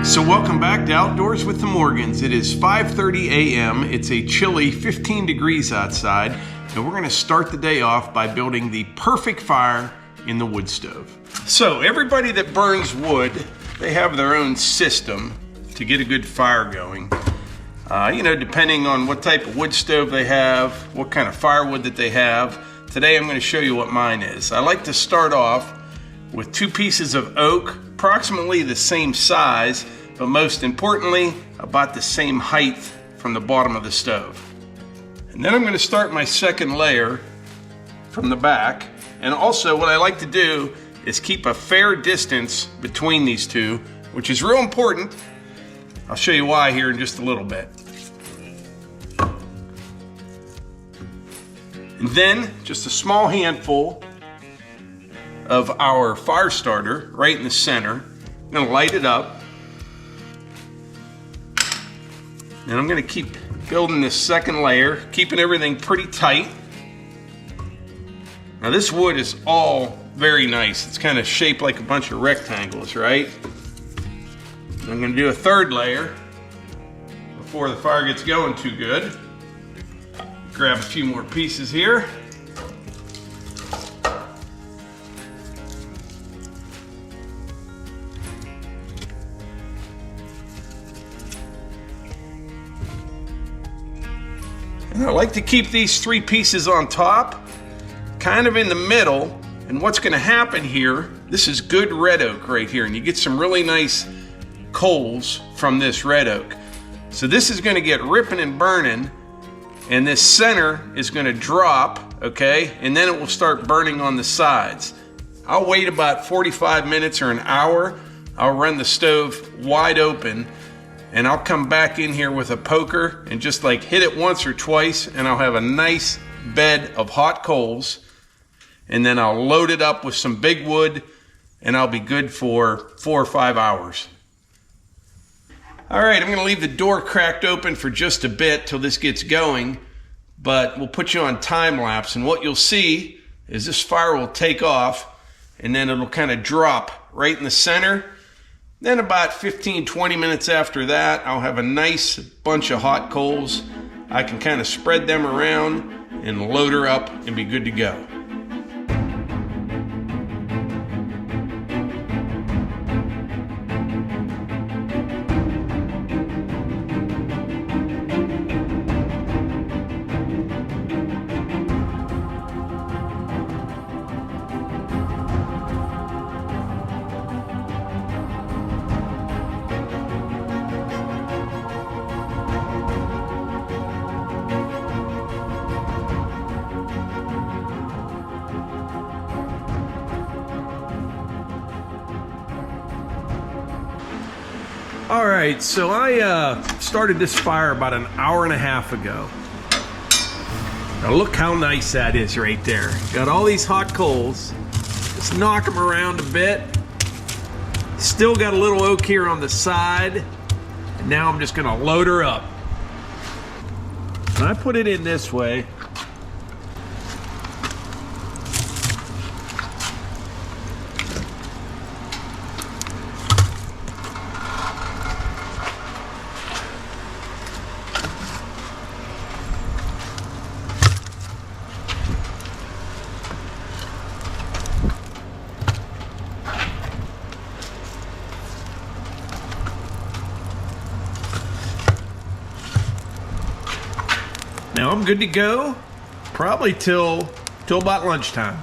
So welcome back to Outdoors with the Morgans. It is 5:30 a.m. It's a chilly 15 degrees outside, and we're going to start the day off by building the perfect fire in the wood stove. So everybody that burns wood, they have their own system to get a good fire going. Depending on what type of wood stove they have, what kind of firewood that they have. Today I'm going to show you what mine is. I like to start off with 2 pieces of oak, approximately the same size, but most importantly, about the same height from the bottom of the stove. And then I'm going to start my second layer from the back. And also what I like to do is keep a fair distance between these two, which is real important. I'll show you why here in just a little bit. And then just a small handful of our fire starter right in the center. I'm going to light it up. And I'm going to keep building this second layer, keeping everything pretty tight. Now this wood is all very nice. It's kind of shaped like a bunch of rectangles, right? I'm going to do a third layer before the fire gets going too good. Grab a few more pieces here. And I like to keep these 3 pieces on top, kind of in the middle. And what's going to happen here, this is good red oak right here, and you get some really nice coals from this red oak. So this is going to get ripping and burning, and this center is going to drop, okay? And then it will start burning on the sides. I'll wait about 45 minutes or an hour. I'll run the stove wide open, and I'll come back in here with a poker and just like hit it once or twice, and I'll have a nice bed of hot coals. And then I'll load it up with some big wood, and I'll be good for 4 or 5 hours. All right, I'm gonna leave the door cracked open for just a bit till this gets going, but we'll put you on time lapse, and what you'll see is this fire will take off, and then it'll kind of drop right in the center. Then about 15-20 minutes after that, I'll have a nice bunch of hot coals. I can kind of spread them around and load her up and be good to go. All right, so I started this fire about an hour and a half ago. Now look how nice that is right there. Got all these hot coals. Just knock them around a bit. Still got a little oak here on the side. And now I'm just gonna load her up. And I put it in this way. Now I'm good to go, probably till about lunchtime.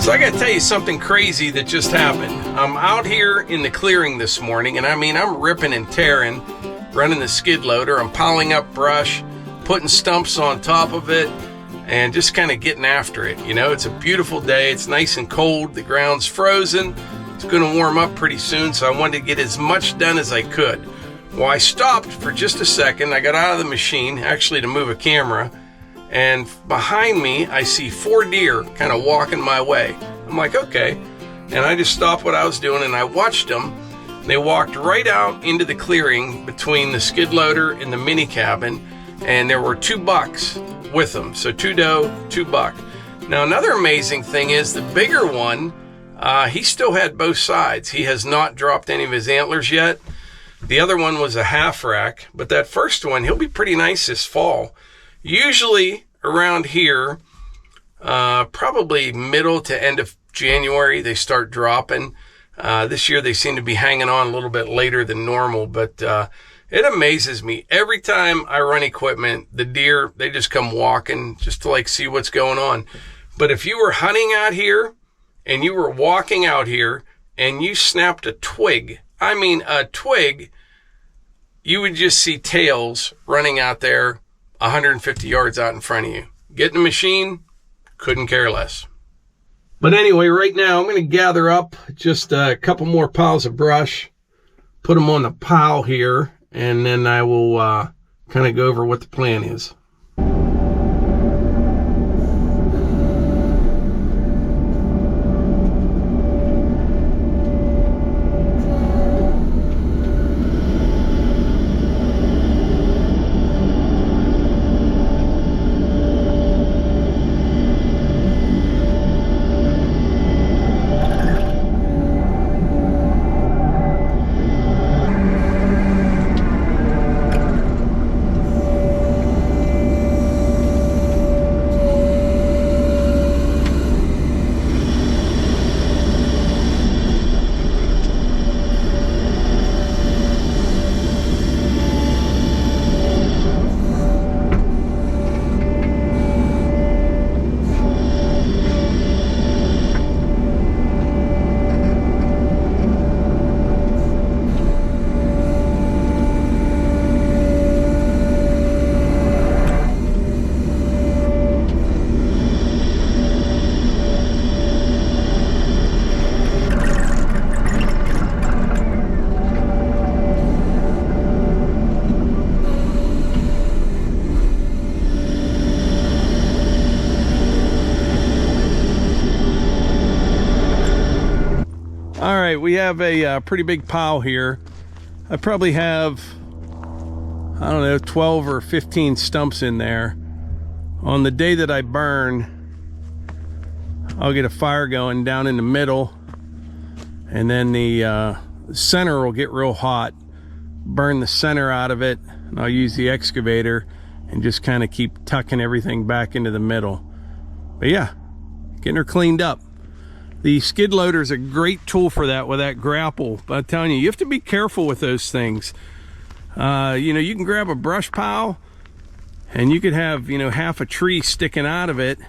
So I gotta tell you something crazy that just happened. I'm out here in the clearing this morning, and I mean, I'm ripping and tearing, running the skid loader. I'm piling up brush, putting stumps on top of it, and just kind of getting after it. You know, it's a beautiful day. It's nice and cold. The ground's frozen. It's gonna warm up pretty soon, so I wanted to get as much done as I could. Well, I stopped for just a second. I got out of the machine, actually to move a camera, and behind me, I see 4 deer kind of walking my way. I'm like, okay. And I just stopped what I was doing and I watched them. They walked right out into the clearing between the skid loader and the mini cabin, and there were 2 bucks with them. So 2 doe, 2 buck. Now, another amazing thing is the bigger one, he still had both sides. He has not dropped any of his antlers yet. The other one was a half rack, but that first one, he'll be pretty nice this fall. Usually around here, probably middle to end of January, they start dropping. This year they seem to be hanging on a little bit later than normal, but it amazes me. Every time I run equipment, the deer, they just come walking just to like see what's going on. But if you were hunting out here and you were walking out here and you snapped a twig, I mean a twig, you would just see tails running out there 150 yards out in front of you. Get in the machine, couldn't care less. But anyway, right now I'm going to gather up just a couple more piles of brush, put them on the pile here, and then I will kind of go over what the plan is. All right, we have a pretty big pile here. I probably have, I don't know, 12 or 15 stumps in there. On the day that I burn, I'll get a fire going down in the middle, and then the center will get real hot. Burn the center out of it, and I'll use the excavator and just kind of keep tucking everything back into the middle. But yeah, getting her cleaned up. The skid loader is a great tool for that with that grapple. But I'm telling you, you have to be careful with those things. You know, you can grab a brush pile and you could have, you know, half a tree sticking out of it,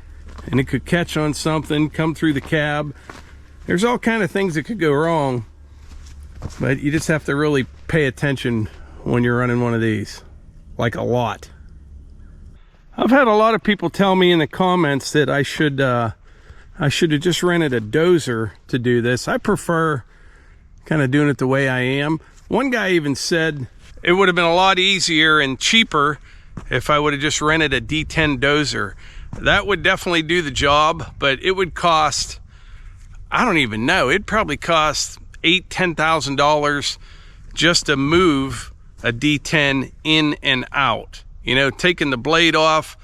and it could catch on something, come through the cab. There's all kind of things that could go wrong, but you just have to really pay attention when you're running one of these, like a lot. I've had a lot of people tell me in the comments that I should have just rented a dozer to do this. I prefer kind of doing it the way I am. One guy even said it would have been a lot easier and cheaper if I would have just rented a D10 dozer. That would definitely do the job, but it would cost, I don't even know, it'd probably cost $8,000-$10,000 just to move a D10 in and out. You know, taking the blade off,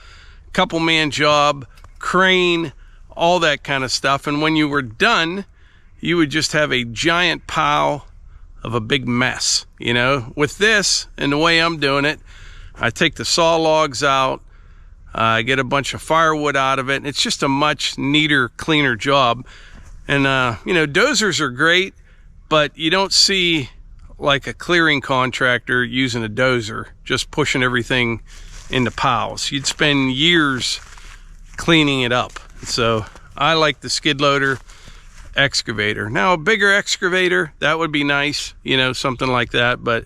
couple man job, crane, all that kind of stuff. And when you were done, you would just have a giant pile of a big mess. You know, with this and the way I'm doing it, I take the saw logs out, I get a bunch of firewood out of it, and it's just a much neater, cleaner job. And you know, dozers are great, but you don't see like a clearing contractor using a dozer, just pushing everything into piles. You'd spend years cleaning it up. So I like the skid loader excavator. Now a bigger excavator, that would be nice, you know, something like that, but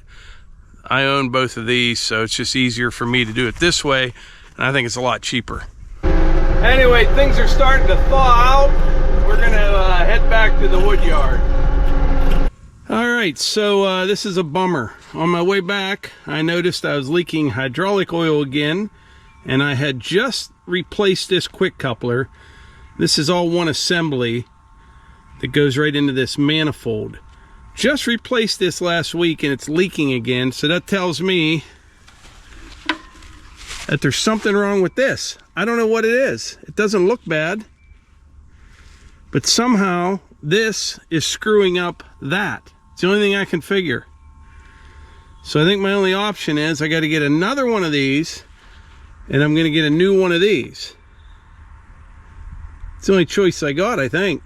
I own both of these, so it's just easier for me to do it this way, and I think it's a lot cheaper. Anyway, things are starting to thaw out. We're gonna head back to the wood yard. All right, so this is a bummer. On my way back, I noticed I was leaking hydraulic oil again, and I had just replaced this quick coupler. This is all one assembly that goes right into this manifold. Just replaced this last week and it's leaking again, so that tells me that there's something wrong with this. I don't know what it is. It doesn't look bad, but somehow this is screwing up that. It's the only thing I can figure. So I think my only option is I got to get another one of these, and I'm going to get a new one of these. It's the only choice I got, I think.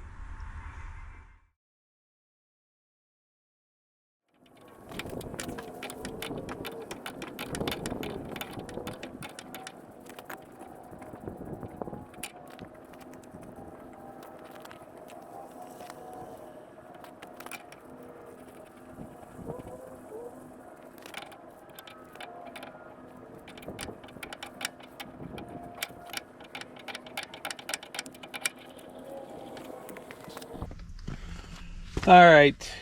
All right,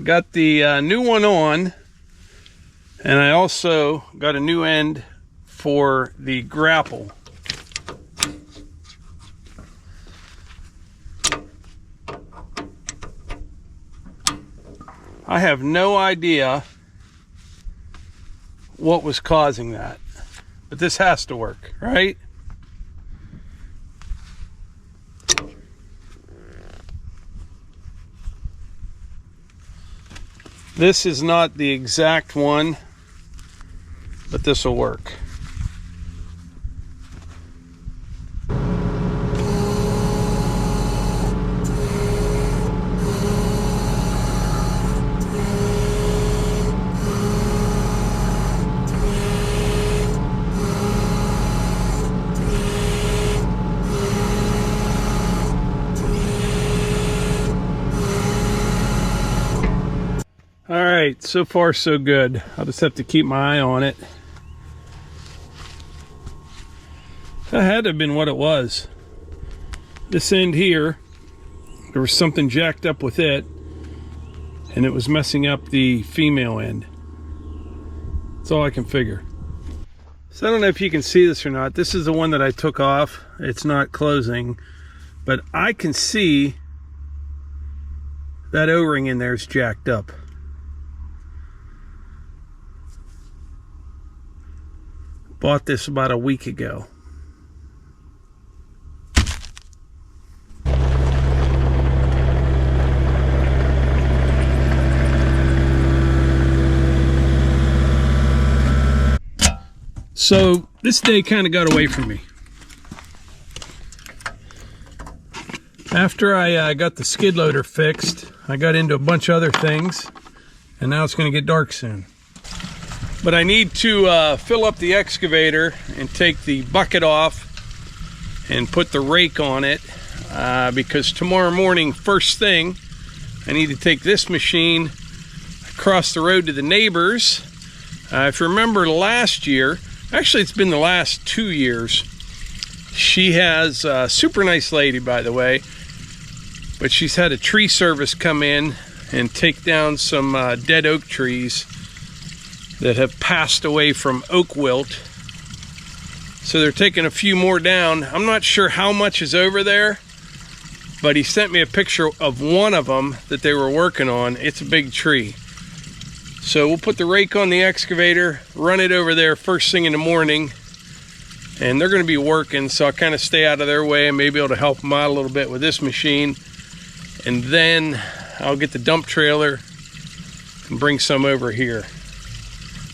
got the new one on, and I also got a new end for the grapple. I have no idea what was causing that, but this has to work, right? This is not the exact one, but this will work. All right, so far so good. I'll just have to keep my eye on it. That had to have been what it was. This end here, there was something jacked up with it, and it was messing up the female end. That's all I can figure. So I don't know if you can see this or not. This is the one that I took off. It's not closing, but I can see that O-ring in there is jacked up. Bought this about a week ago. So this day kind of got away from me. After I got the skid loader fixed, I got into a bunch of other things, and now it's going to get dark soon. But I need to fill up the excavator and take the bucket off and put the rake on it because tomorrow morning, first thing, I need to take this machine across the road to the neighbors. If you remember last year, actually it's been the last 2 years, she has a super nice lady, by the way, but she's had a tree service come in and take down some dead oak trees that have passed away from oak wilt. So they're taking a few more down. I'm not sure how much is over there, but he sent me a picture of one of them that they were working on. It's a big tree. So we'll put the rake on the excavator, run it over there first thing in the morning, and they're going to be working, so I'll kind of stay out of their way and maybe able to help them out a little bit with this machine. And then I'll get the dump trailer and bring some over here.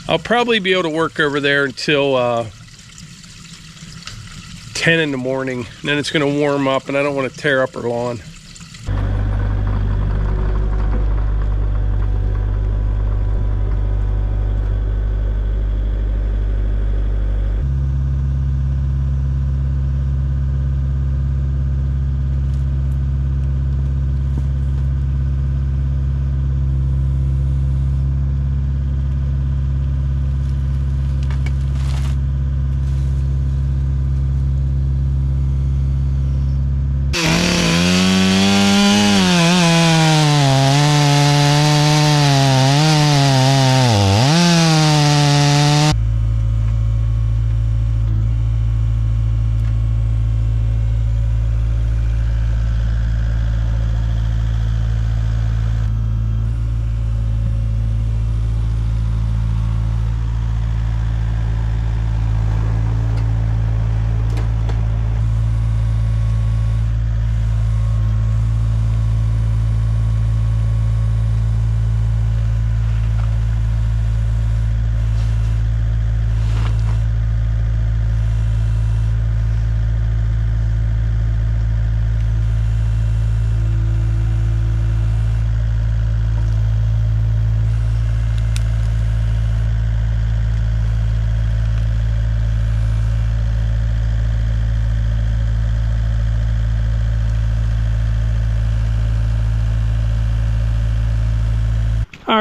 I'll probably be able to work over there until 10 in the morning. And then it's going to warm up, and I don't want to tear up her lawn.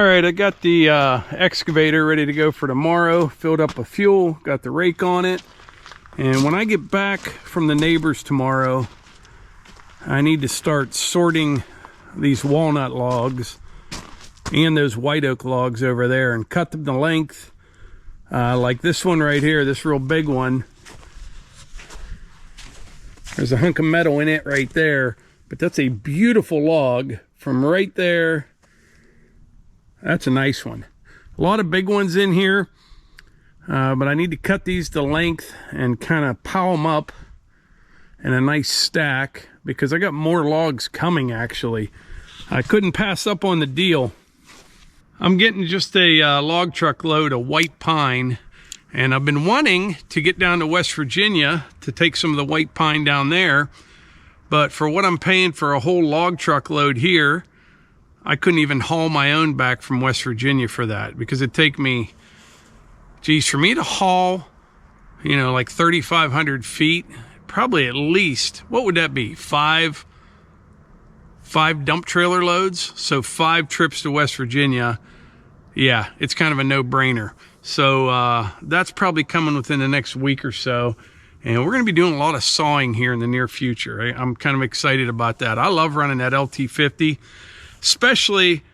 right, I got the excavator ready to go for tomorrow. Filled up with fuel, got the rake on it. And when I get back from the neighbors tomorrow, I need to start sorting these walnut logs and those white oak logs over there and cut them to length. Like this one right here, this real big one. There's a hunk of metal in it right there, but that's a beautiful log from right there. That's a nice one. A lot of big ones in here, but I need to cut these to length and kind of pile them up in a nice stack because I got more logs coming actually. I couldn't pass up on the deal. I'm getting just a log truck load of white pine, and I've been wanting to get down to West Virginia to take some of the white pine down there, but for what I'm paying for a whole log truck load here, I couldn't even haul my own back from West Virginia for that, because it'd take me, geez, for me to haul, you know, like 3,500 feet, probably at least, what would that be? Five dump trailer loads, so 5 trips to West Virginia. Yeah, it's kind of a no-brainer. So that's probably coming within the next week or so, and we're going to be doing a lot of sawing here in the near future. I'm kind of excited about that. I love running that LT50, especially,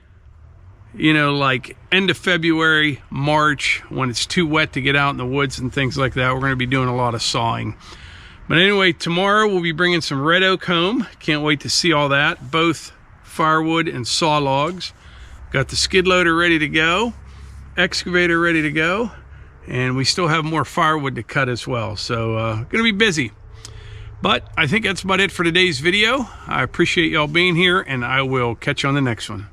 you know, like end of February, March, when it's too wet to get out in the woods and things like that. We're going to be doing a lot of sawing. But anyway, tomorrow we'll be bringing some red oak home. Can't wait to see all that, both firewood and saw logs. Got the skid loader ready to go, excavator ready to go, and we still have more firewood to cut as well. So gonna be busy. But I think that's about it for today's video. I appreciate y'all being here, and I will catch you on the next one.